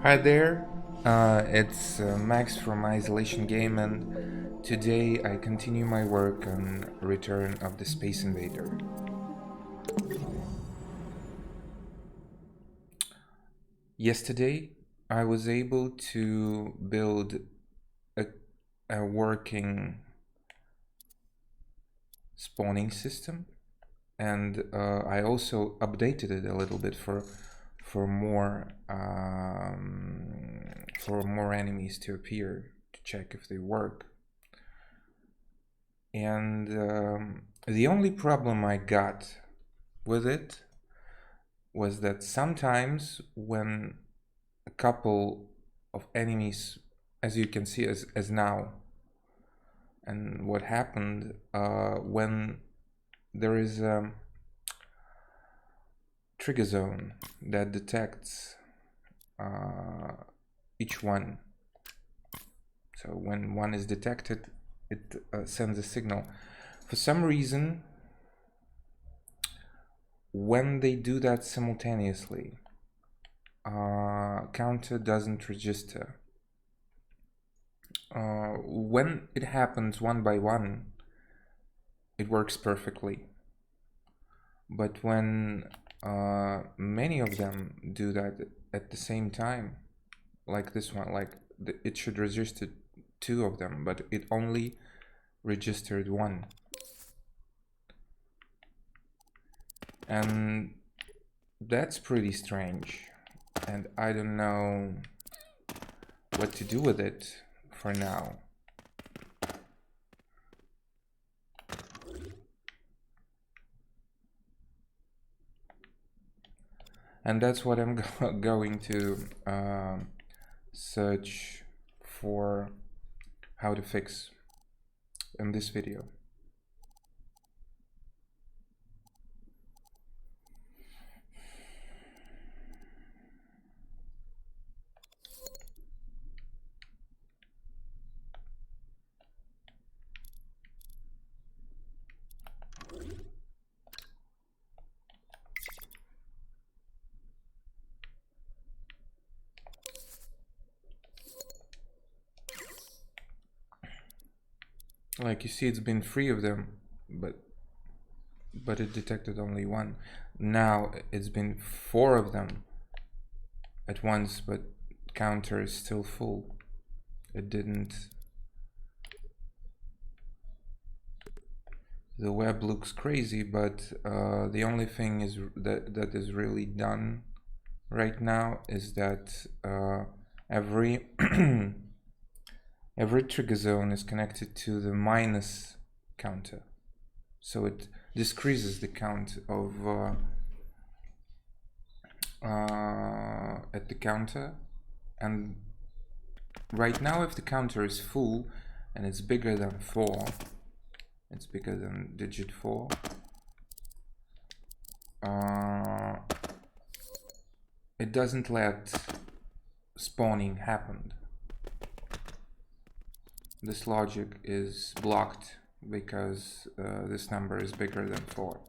Hi there, it's Max from Isolation Game, and today I continue my work on Return of the Space Invader. Yesterday, I was able to build a working spawning system, and I also updated it a little bit for more enemies to appear to check if they work. And the only problem I got with it was that sometimes when a couple of enemies, as you can see as now, and what happened when there is a trigger zone that detects each one. So when one is detected, it sends a signal. For some reason, when they do that simultaneously, counter doesn't register. When it happens one by one, it works perfectly. But when many of them do that at the same time, like this one, it should register 2 of them, but it only registered 1. And that's pretty strange, and I don't know what to do with it for now. And that's what I'm going to search for how to fix in this video. Like you see, it's been 3 of them, but it detected only 1. Now it's been 4 of them at once, but counter is still full. It didn't. The web looks crazy, but the only thing is that is really done right now is that every every trigger zone is connected to the minus counter, so it decreases the count of at the counter. And right now, if the counter is full and it's bigger than 4, it's bigger than digit 4, it doesn't let spawning happen. This logic is blocked because this number is bigger than 4.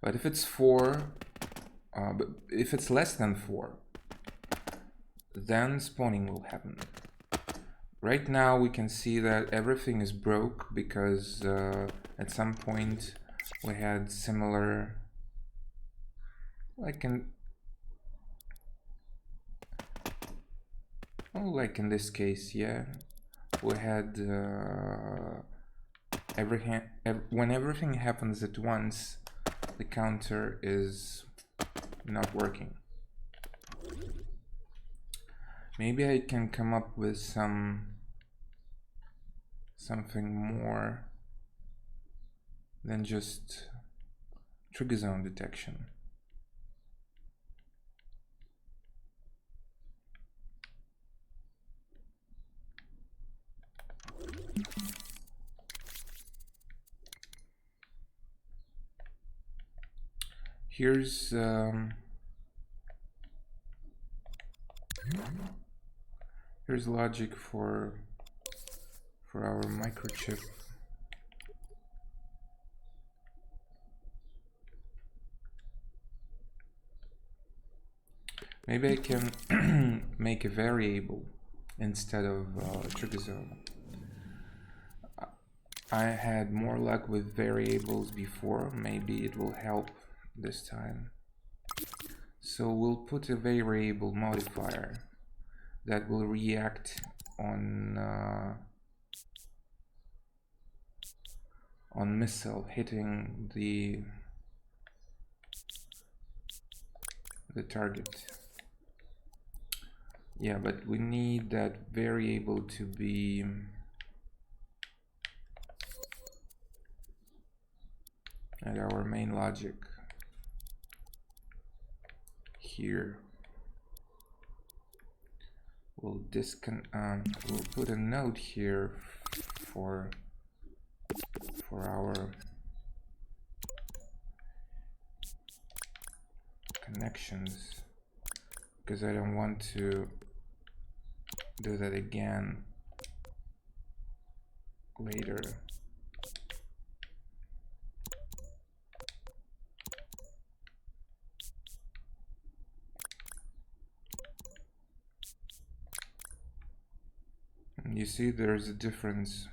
But if it's 4, but if it's less than 4, then spawning will happen. Right now we can see that everything is broke because at some point we had similar, like in this case, yeah, we had when everything happens at once, the counter is not working. Maybe I can come up with something more than just trigger zone detection. Here's logic for our microchip. Maybe I can make a variable instead of trigger zone. I had more luck with variables before. Maybe it will help this time. So we'll put a variable modifier that will react on missile hitting the target. Yeah, but we need that variable to be at our main logic here. We'll we'll put a node here for our connections, because I don't want to do that again later. You see there's a difference.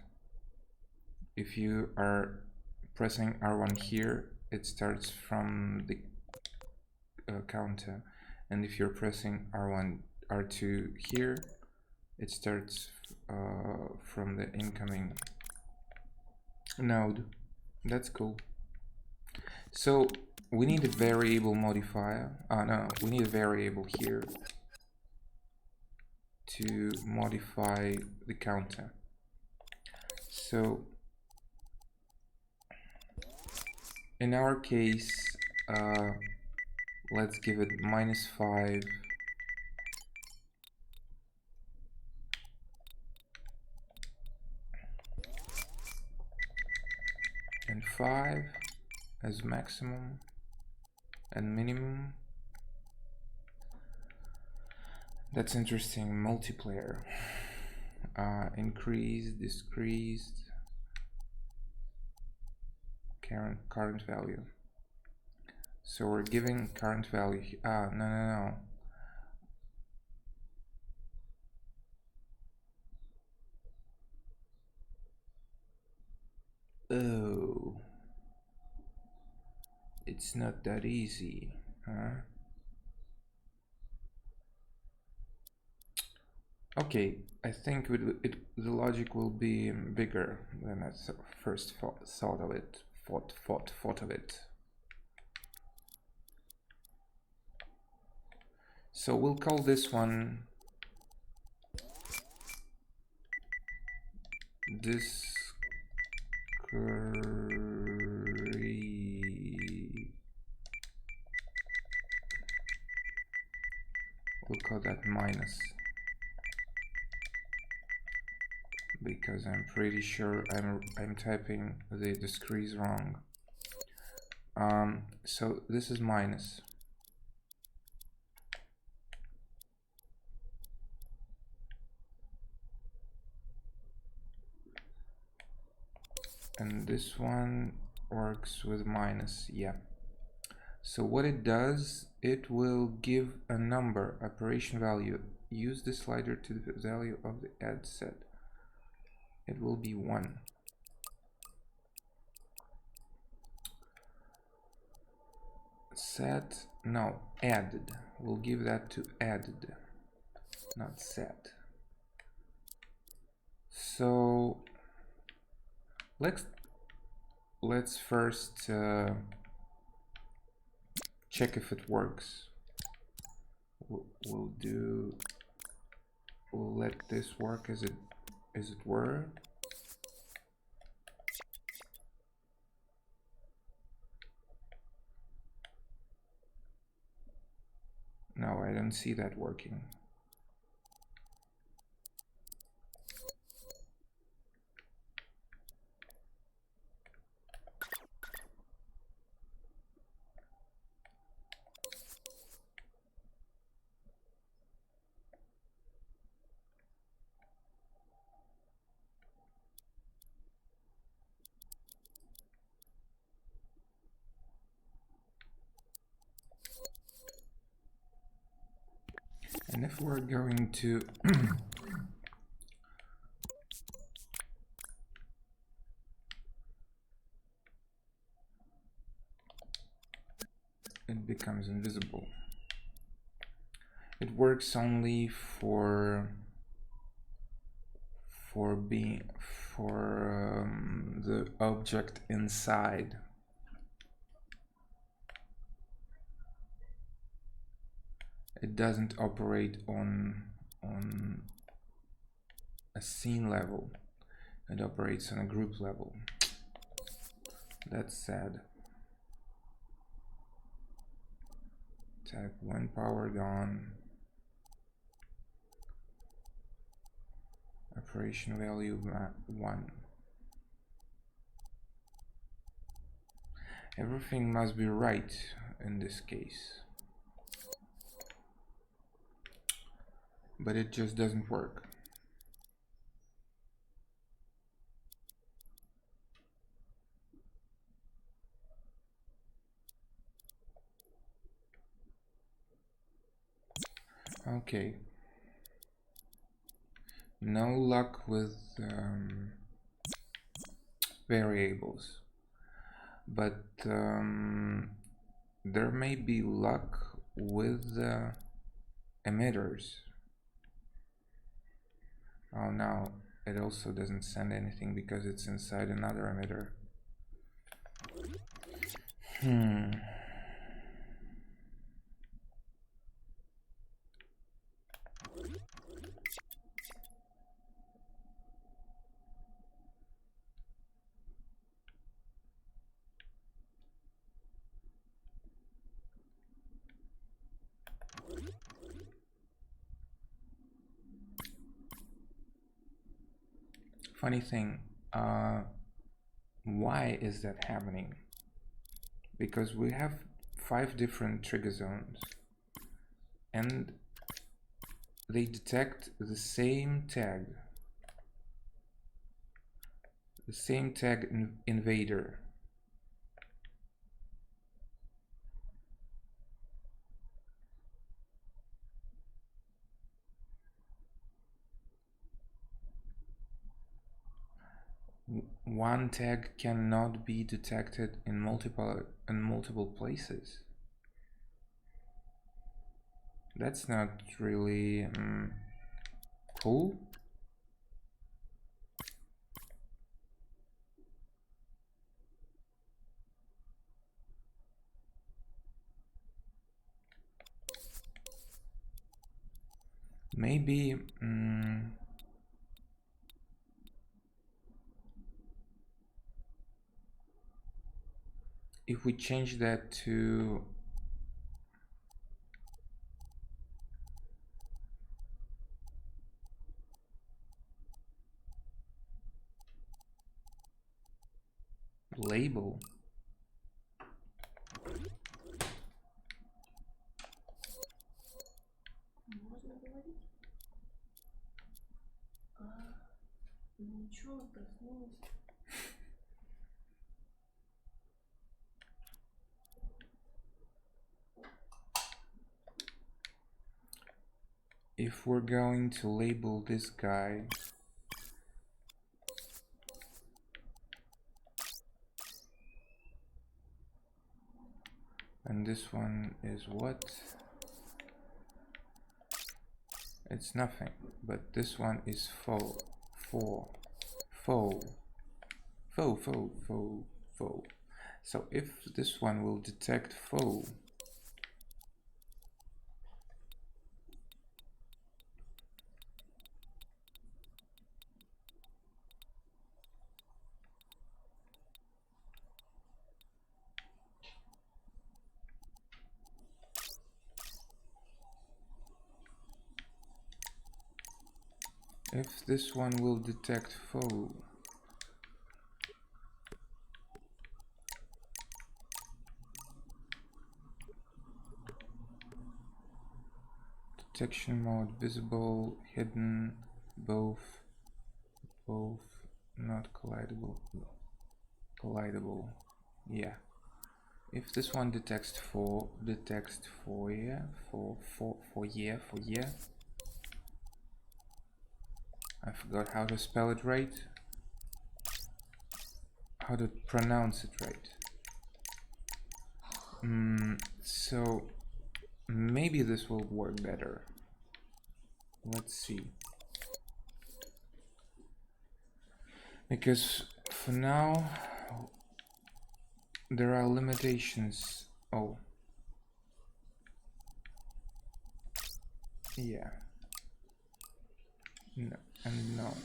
If you are pressing R1 here, it starts from the counter, and if you're pressing R1, R2 here, it starts from the incoming node. That's cool. So we need a variable modifier. No, we need a variable here to modify the counter. So in our case, let's give it -5 and 5 as maximum and minimum. That's interesting. Multiplayer. Increased, decreased, current value. So we're giving current value. No. Oh, it's not that easy, huh? Okay, I think the logic will be bigger than I first thought of it. Thought of it. So we'll call this one we'll call that minus, because I'm pretty sure I'm typing the discrees wrong. So this is minus. And this one works with minus, yeah. So what it does, it will give a number, operation value. Use the slider to the value of the add set. It will be 1. Set, no, added. We'll give that to added, not set. So let's first check if it works. We'll let this work as it were. No, I don't see that working. And if we're going to it becomes invisible. It works only for the object inside. It doesn't operate on a scene level. It operates on a group level. That's sad. Type when powered on. Operation value 1. Everything must be right in this case. But it just doesn't work. Okay. No luck with variables. But there may be luck with emitters. Oh no, it also doesn't send anything because it's inside another emitter. Funny thing, why is that happening? Because we have 5 different trigger zones and they detect the same tag invader. One tag cannot be detected in multiple places. That's not really cool. Maybe if we change that to label, if we're going to label this guy and this one is what? It's nothing, but this one is faux. So if this one will detect faux, if this one will detect faux, detection mode visible, hidden, both, not collidable, yeah. if this one detects for yeah, for yeah, I forgot how to spell it right, how to pronounce it right. So maybe this will work better. Let's see. Because for now there are limitations. Oh, yeah. No, and no.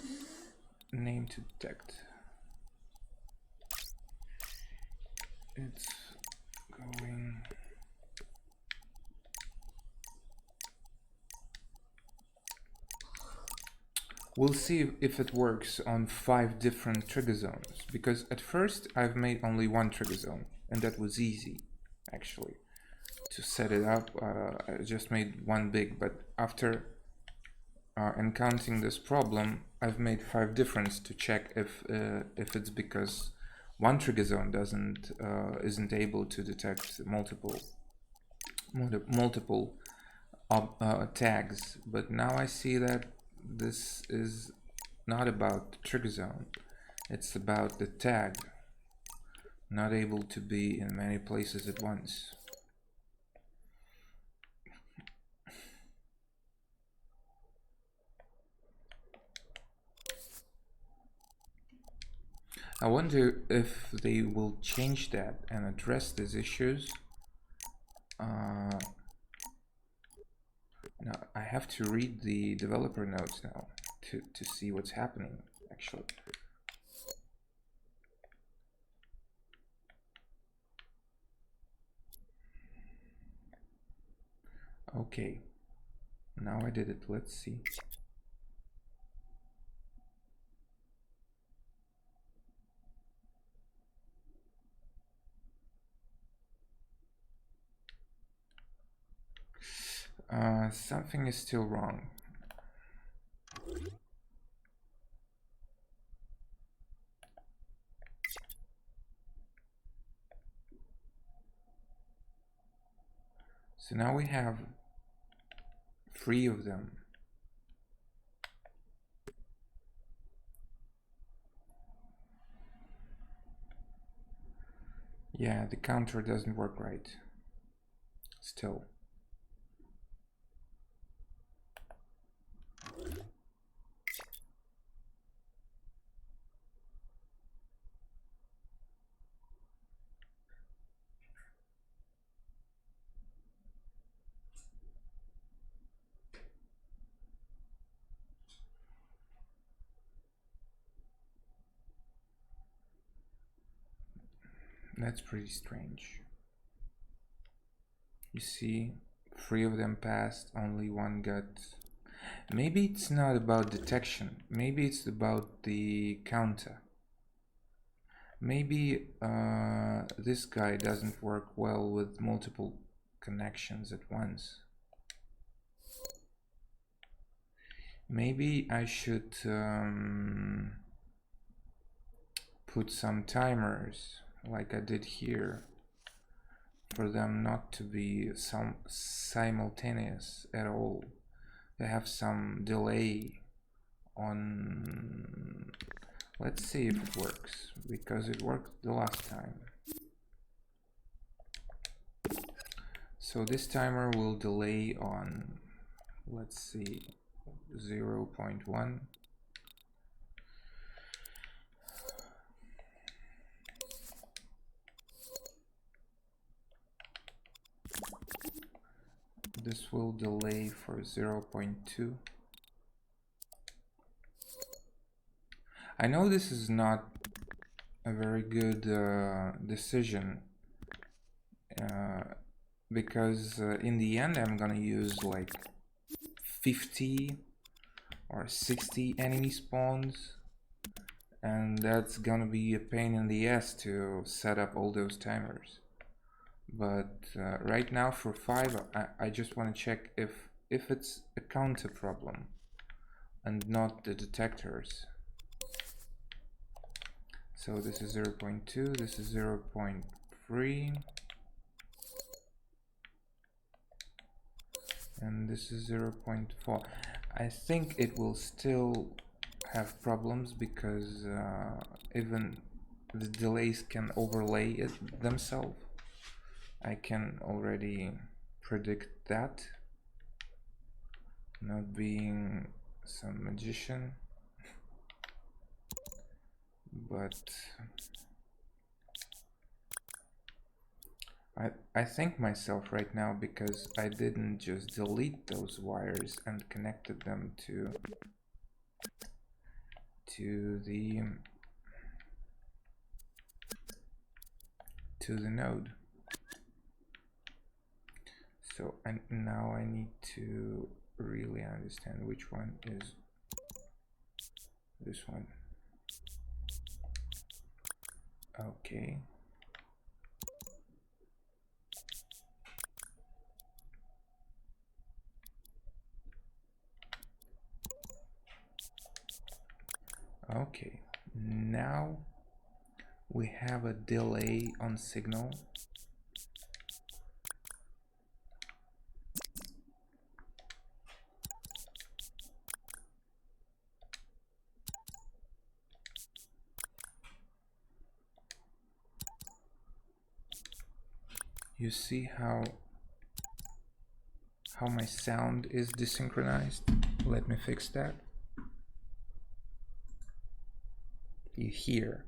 Name to detect. It's going. We'll see if it works on 5 different trigger zones, because at first I've made only one trigger zone, and that was easy, actually, to set it up. I just made one big, but after encountering this problem, I've made 5 different to check if it's because one trigger zone isn't able to detect multiple tags. But now I see that this is not about the trigger zone, it's about the tag not able to be in many places at once. I wonder if they will change that and address these issues. Now I have to read the developer notes now to see what's happening actually. Okay, now I did it. Let's see. Something is still wrong. So now we have 3 of them. Yeah, the counter doesn't work right. Still. That's pretty strange. You see, 3 of them passed, only 1 got. Maybe it's not about detection, maybe it's about the counter. Maybe this guy doesn't work well with multiple connections at once. Maybe I should put some timers like I did here for them not to be simultaneous at all. They have some delay on. Let's see if it works, because it worked the last time. So this timer will delay on, let's see, 0.1. This will delay for 0.2. I know this is not a very good decision, because in the end I'm gonna use like 50 or 60 enemy spawns, and that's gonna be a pain in the ass to set up all those timers. But right now for 5 I just want to check if it's a counter problem and not the detectors. So this is 0.2, this is 0.3. and this is 0.4. I think it will still have problems because even the delays can overlay it themselves. I can already predict that, not being some magician, but I thank myself right now because I didn't just delete those wires and connected them to the node. So now I need to really understand which one is this one. Okay. Okay, now we have a delay on signal. You see how my sound is desynchronized? Let me fix that. You hear.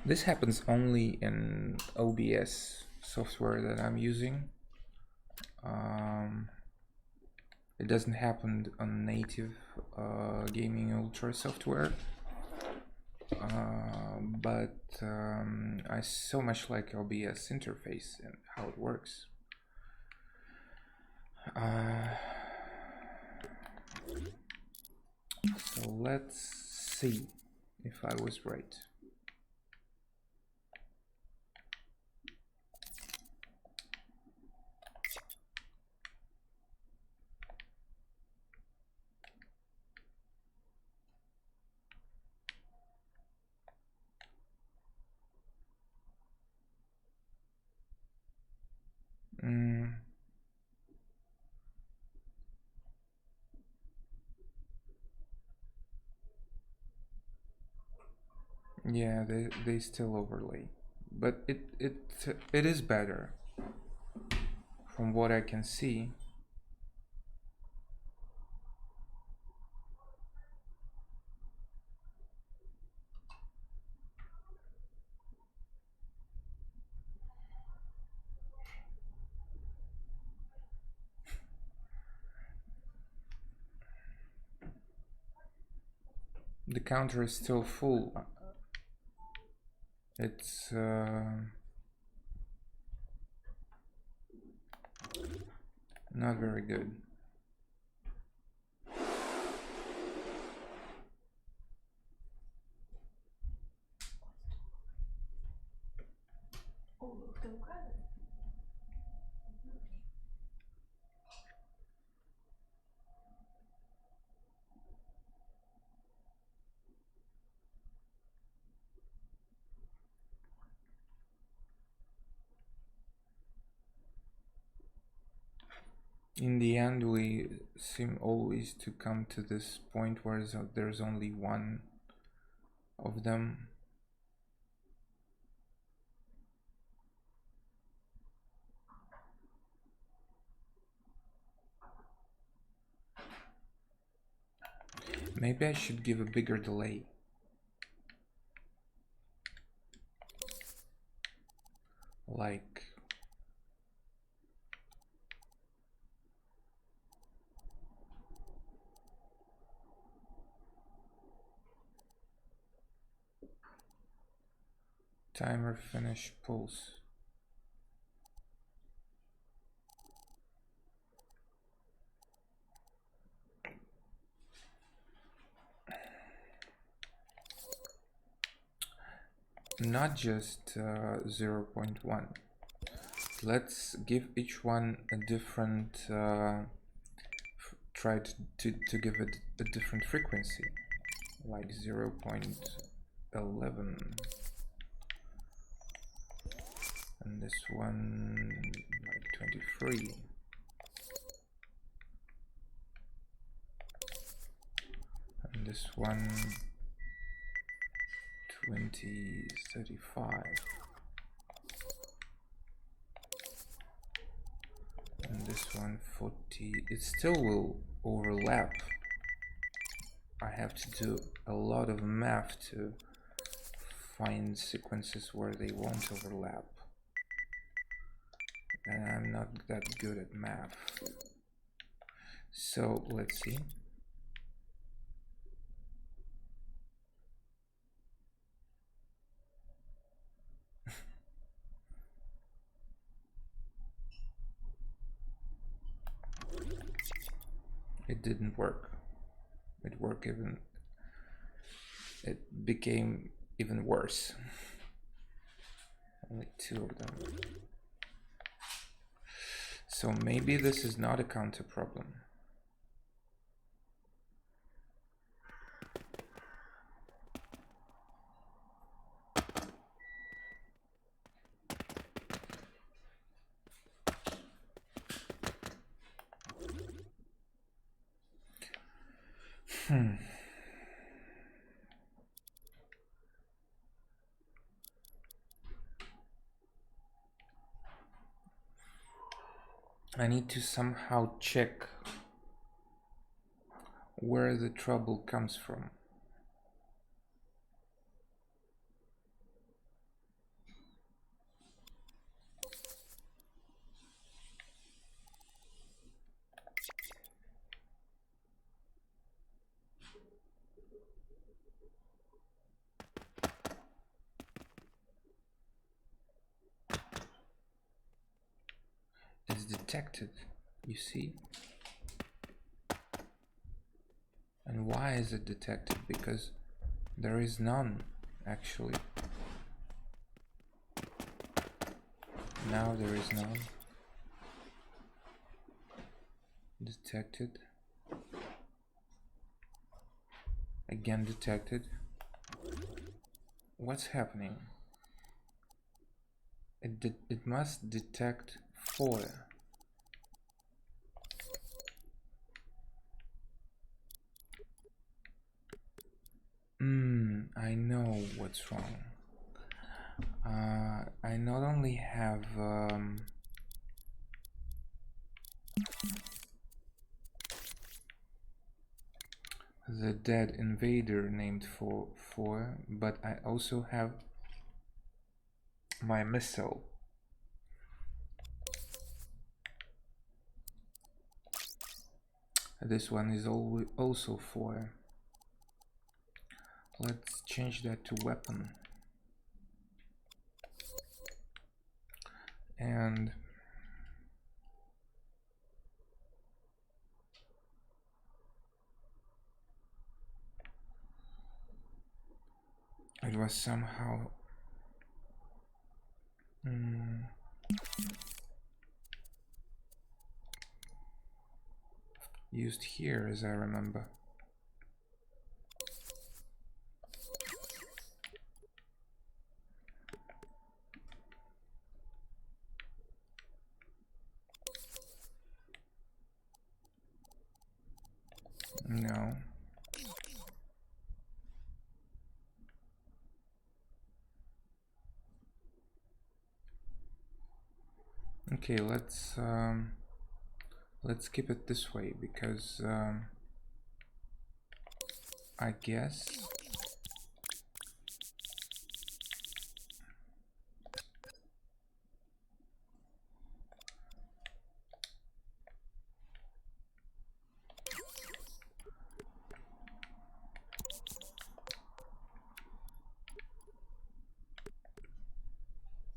This happens only in OBS software that I'm using. It doesn't happen on native Gaming Ultra software. But I so much like OBS interface and how it works. So let's see if I was right. Yeah, they still overlay, but it is better from what I can see. The counter is still full. It's not very good. In the end, we seem always to come to this point where there's only one of them. Maybe I should give a bigger delay. Like timer finish pulse. Not just 0.1. Let's give each one a different try to give it a different frequency, like 0.11. and this one like 23, and this one 20, 35, and this one 40. It still will overlap. I have to do a lot of math to find sequences where they won't overlap, and I'm not that good at math. So let's see. It didn't work. It became even worse. Only 2 of them. So maybe this is not a counter problem. I need to somehow check where the trouble comes from. It's detected, you see? And why is it detected? Because there is none, actually. Now there is none. Detected. Again detected. What's happening? It must detect 4. I know what's wrong. I not only have the dead invader named 4, but I also have my missile. This one is also 4. Let's change that to weapon. And it was somehow used here, as I remember. No. Okay, let's keep it this way, because I guess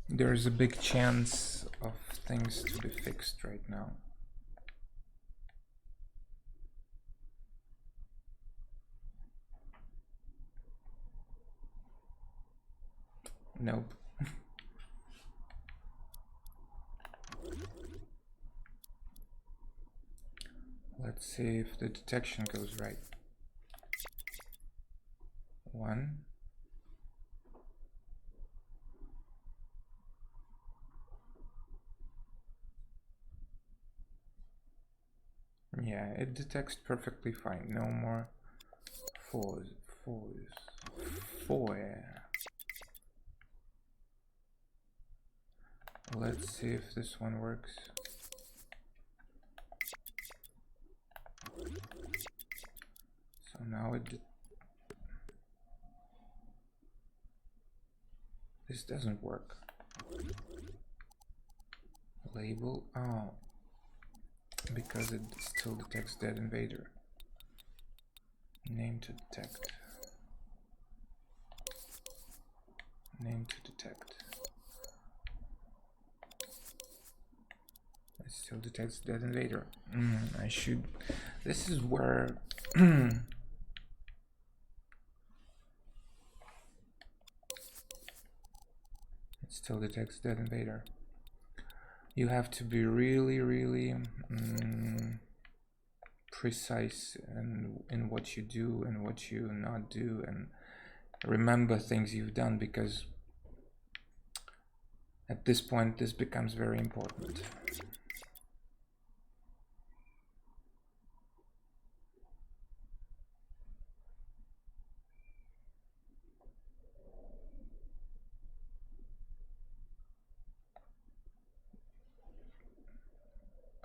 there's a big chance of things to be fixed right now. Nope. Let's see if the detection goes right. 1. Yeah, it detects perfectly fine. No more fours. Four. Let's see if this one works. So now this doesn't work. Label. Oh, because it still detects dead invader. Name to detect. Name to detect. It still detects dead invader. I should. This is where. It still detects dead invader. You have to be really precise in what you do and what you not do, and remember things you've done, because at this point this becomes very important.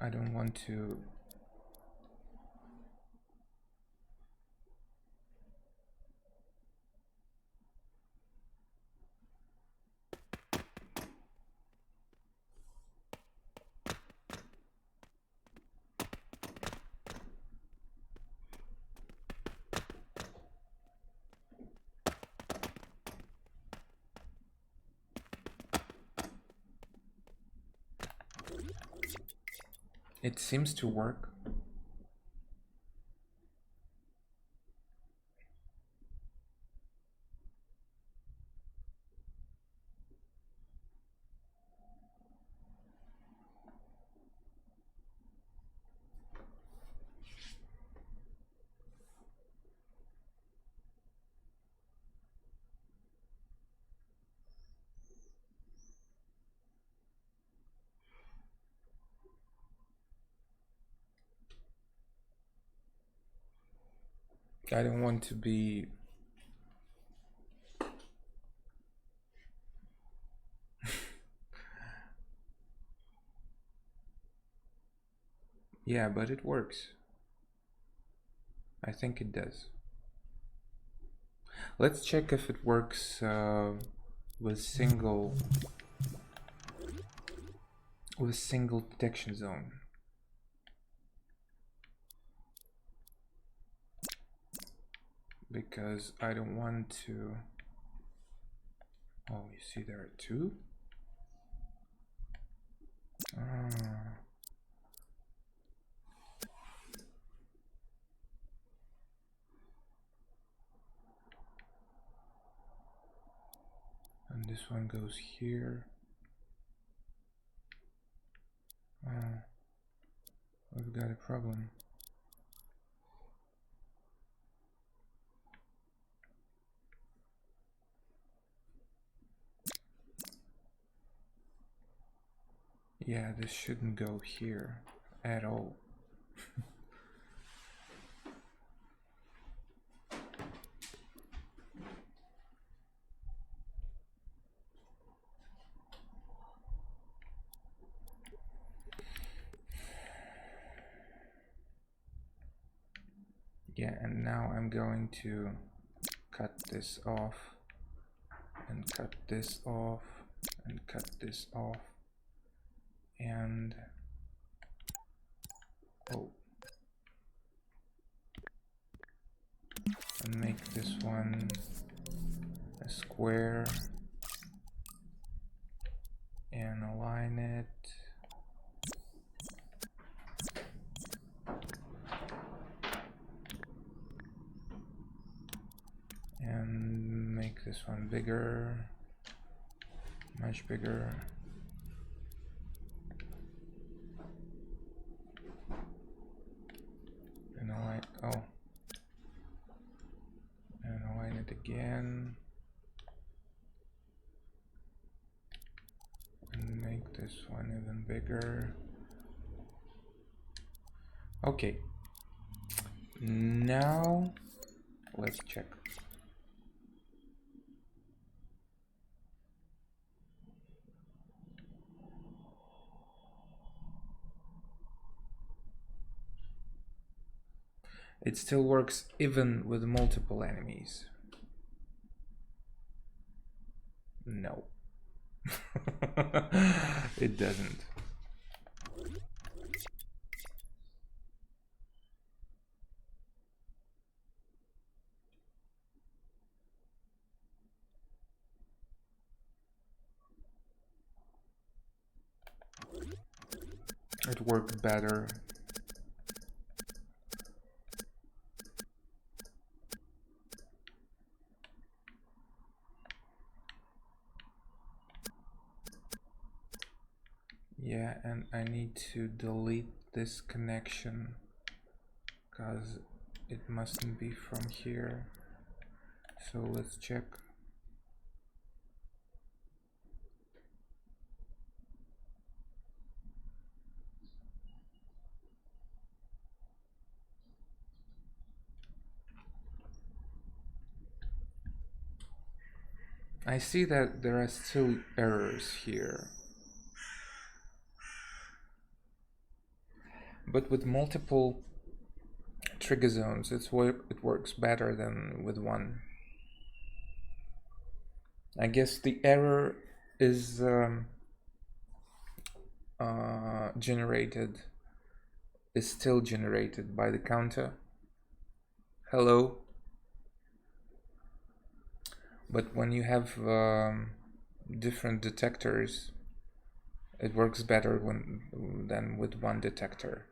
I don't want to. It seems to work. I don't want to be. Yeah, but it works. I think it does. Let's check if it works with single detection zone. Because I don't want to. Oh, you see there are two? And this one goes here. We've got a problem. Yeah, this shouldn't go here at all. Yeah, and now I'm going to cut this off, and cut this off, and cut this off, and and make this one a square and align it. And make this one bigger, much bigger. And align, and align it again. And make this one even bigger. Okay, now let's check. It still works even with multiple enemies. No. It doesn't. It worked better. Yeah, and I need to delete this connection because it mustn't be from here. So let's check. I see that there are still errors here. But with multiple trigger zones, it works better than with one. I guess the error is still generated by the counter. Hello. But when you have different detectors, it works better than with one detector.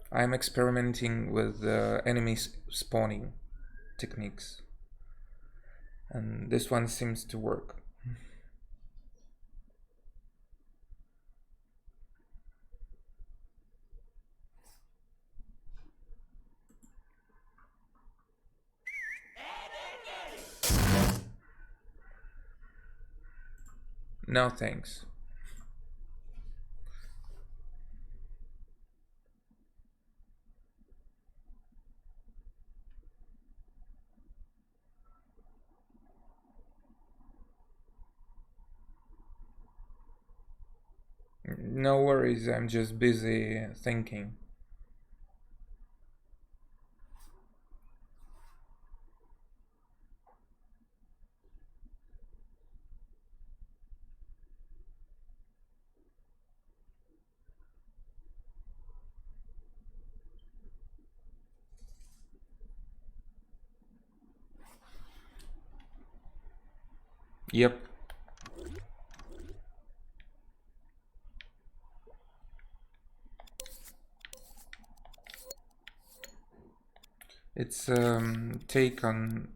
I'm experimenting with enemy spawning techniques, and this one seems to work. No thanks. No worries, I'm just busy thinking. Yep. It's take on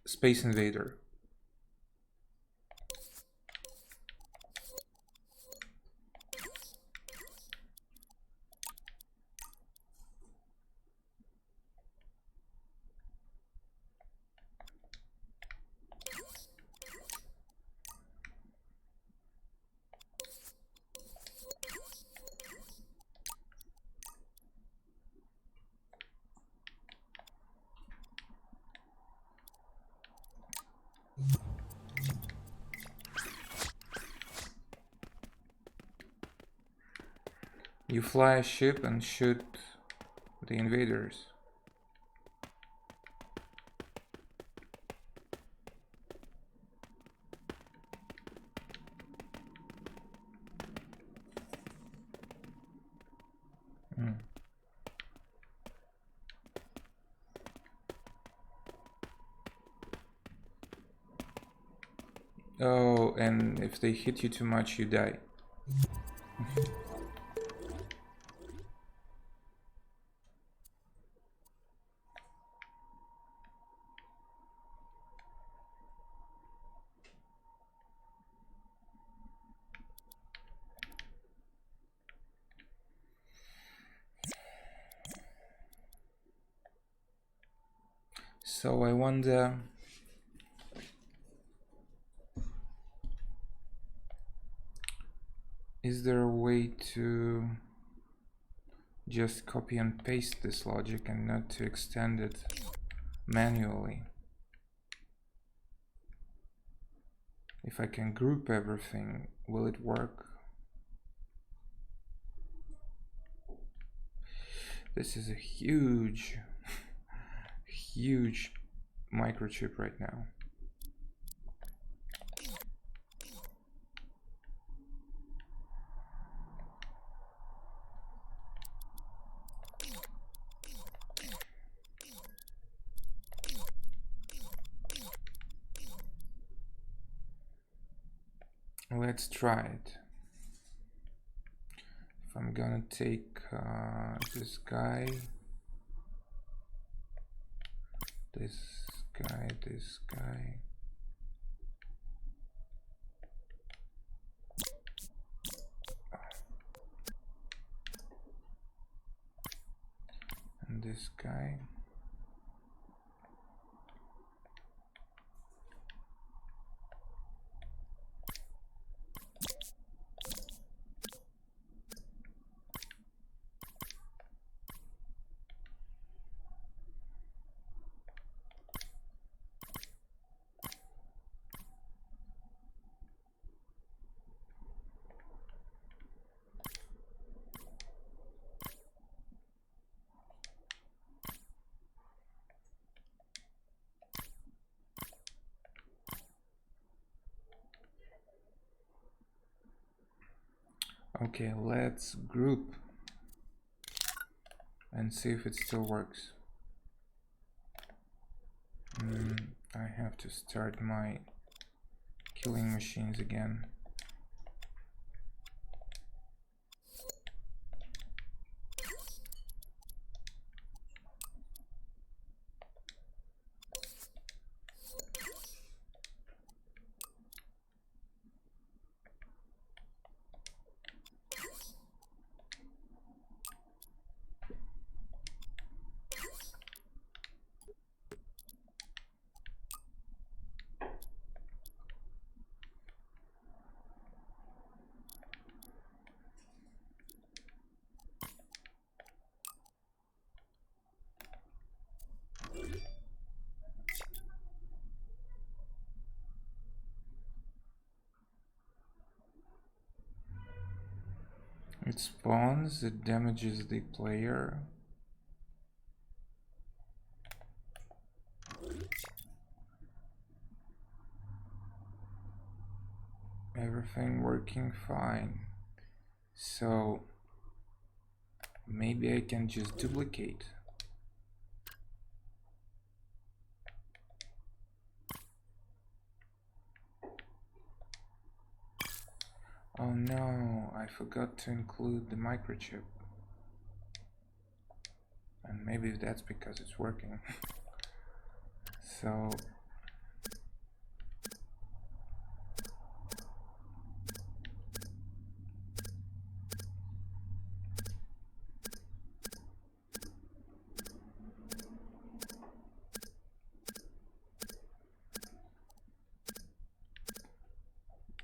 Space Invader. You fly a ship and shoot the invaders. Mm. Oh, and if they hit you too much, you die. So I wonder... Is there a way to just copy and paste this logic and not to extend it manually? If I can group everything, will it work? This is a huge, huge microchip right now. Let's try it. If I'm gonna take this guy, this guy, this guy, and this guy. Okay, let's group and see if it still works. I have to start my killing machines again. It spawns, it damages the player. Everything working fine. So maybe I can just duplicate. Oh no, I forgot to include the microchip. And maybe that's because it's working. So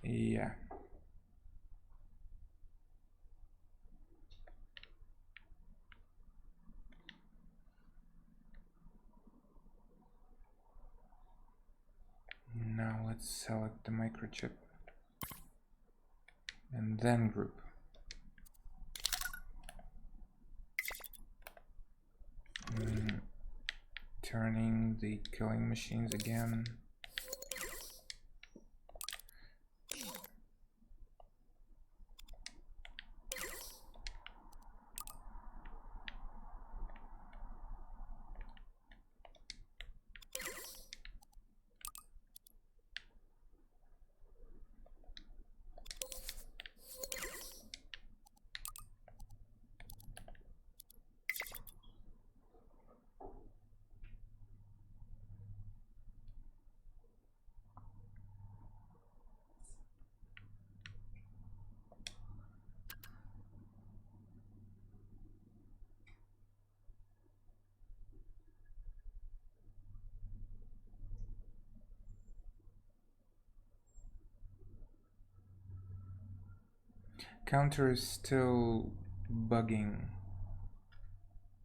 yeah. Now let's select the microchip and then group. Turning the killing machines again. Counter is still bugging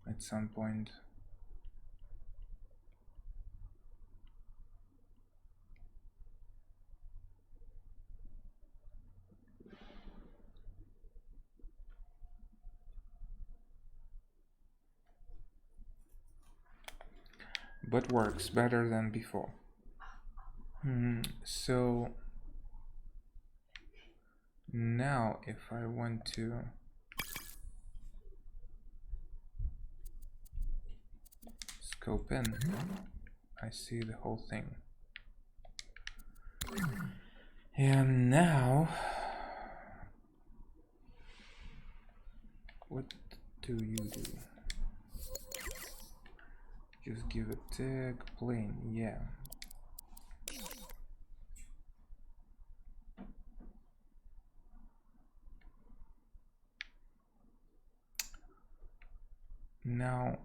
at some point. But works better than before. So now if I want to scope in, I see the whole thing. And now, what do you do? Just give a tag, plain, yeah. Now,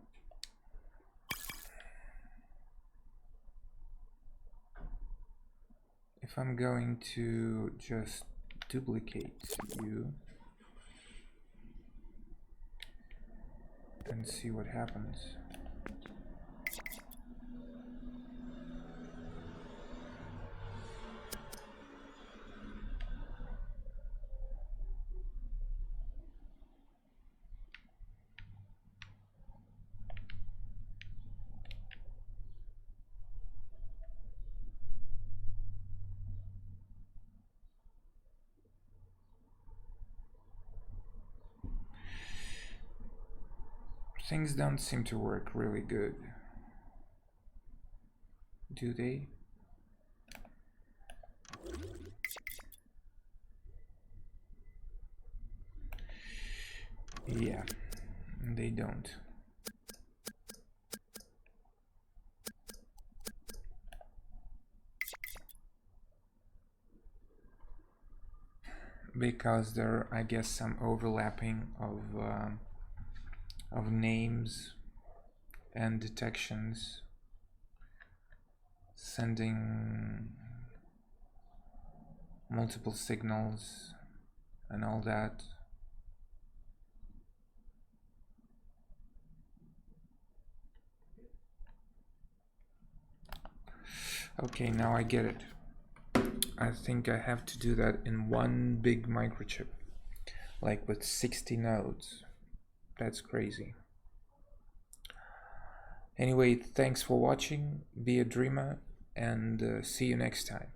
if I'm going to just duplicate you and see what happens. Things don't seem to work really good, do they? Yeah, they don't. Because there, I guess, some overlapping of names and detections, sending multiple signals and all that. Okay, now I get it. I think I have to do that in one big microchip, like with 60 nodes. That's crazy. Anyway, thanks for watching, be a dreamer, and see you next time.